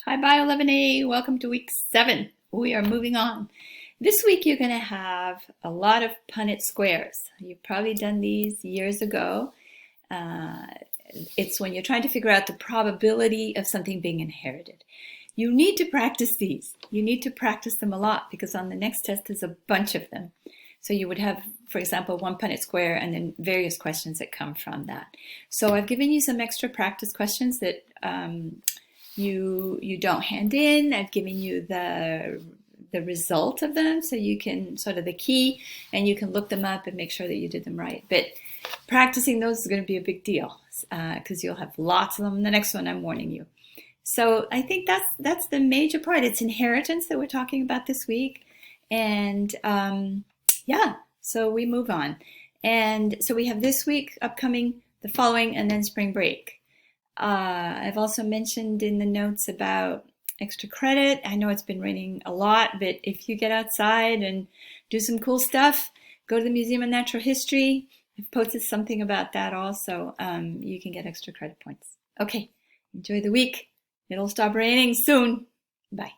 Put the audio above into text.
Hi, Bio 11A. Welcome to week 7. We are moving on. This week you're going to have a lot of Punnett squares. You've probably done these years ago. Uh, it's when you're trying to figure out the probability of something being inherited. You need to practice these. You need to practice them a lot because on the next test there's a bunch of them. So you would have, for example, one Punnett square and then various questions that come from that. So I've given you some extra practice questions that you don't hand in. I've given you the result of them so you can sort of the key and you can look them up and make sure that you did them right. But practicing those is going to be a big deal because you'll have lots of them. The next one I'm warning you. So I think that's the major part. It's inheritance that we're talking about this week. And yeah, so we move on. And so we have this week upcoming, the following, and then spring break. I've also mentioned in the notes about extra credit. I know it's been raining a lot, but if you get outside and do some cool stuff, go to the Museum of Natural History. I've posted something about that also. You can get extra credit points. Okay, enjoy the week. It'll stop raining soon. Bye.